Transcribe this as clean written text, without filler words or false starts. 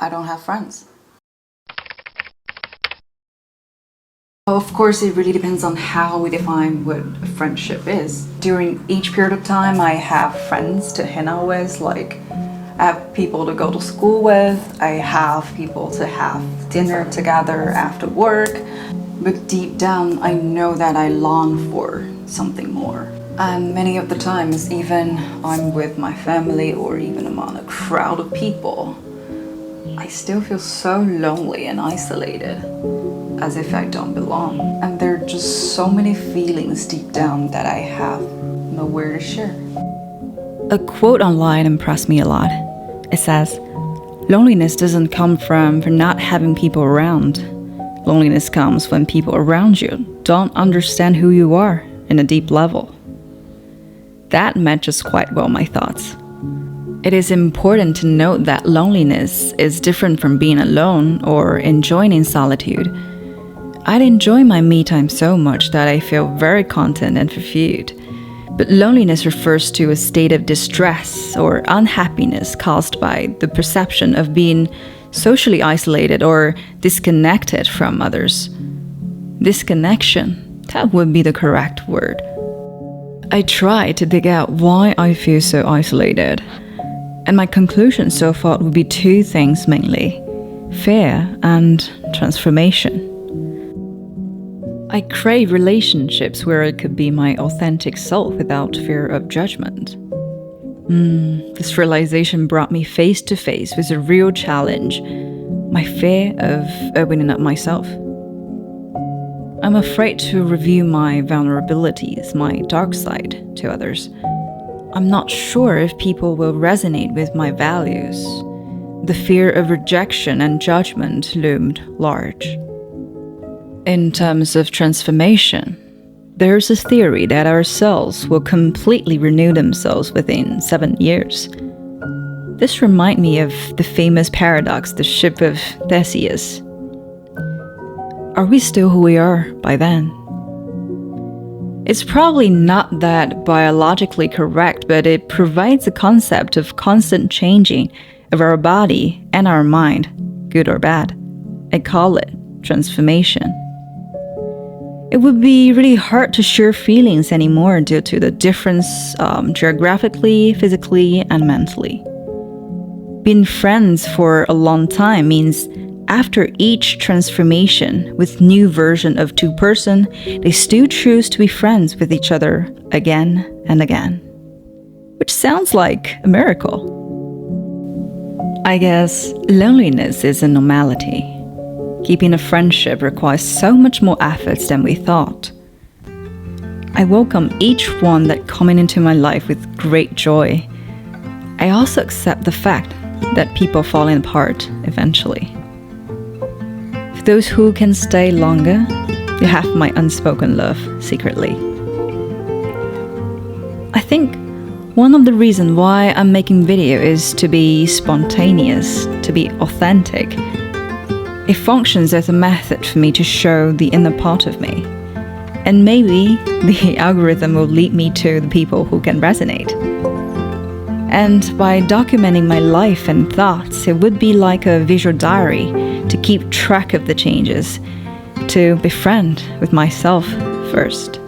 I don't have friends. Of course, it really depends on how we define what a friendship is. During each period of time, I have friends to hang out with, like I have people to go to school with, I have people to have dinner together after work. But deep down, I know that I long for something more. And many of the times, even I'm with my family or even among a crowd of people, I still feel so lonely and isolated, as if I don't belong. And there are just so many feelings deep down that I have nowhere to share. A quote online impressed me a lot. It says, "Loneliness doesn't come from not having people around. Loneliness comes when people around you don't understand who you are in a deep level." That matches quite well my thoughts. It is important to note that loneliness is different from being alone or enjoying solitude. I'd enjoy my me time so much that I feel very content and fulfilled. But loneliness refers to a state of distress or unhappiness caused by the perception of being socially isolated or disconnected from others. Disconnection, that would be the correct word. I try to dig out why I feel so isolated. And my conclusion so far would be two things mainly: fear and transformation. I crave relationships where I could be my authentic self without fear of judgment. This realization brought me face to face with a real challenge: my fear of opening up myself. I'm afraid to reveal my vulnerabilities, my dark side, to others. I'm not sure if people will resonate with my values. The fear of rejection and judgment loomed large. In terms of transformation, there's a theory that our cells will completely renew themselves within 7 years. This reminds me of the famous paradox, the ship of Theseus. Are we still who we are by then? It's probably not that biologically correct, but it provides a concept of constant changing of our body and our mind, good or bad. I call it transformation. It would be really hard to share feelings anymore due to the difference geographically, physically, and mentally. Being friends for a long time means after each transformation with new version of two-person, they still choose to be friends with each other again and again. Which sounds like a miracle. I guess loneliness is a normality. Keeping a friendship requires so much more efforts than we thought. I welcome each one that coming into my life with great joy. I also accept the fact that people falling apart eventually. For those who can stay longer, you have my unspoken love secretly. I think one of the reasons why I'm making video is to be spontaneous, to be authentic. It functions as a method for me to show the inner part of me. And maybe the algorithm will lead me to the people who can resonate. And by documenting my life and thoughts, it would be like a visual diary to keep track of the changes, to befriend with myself first.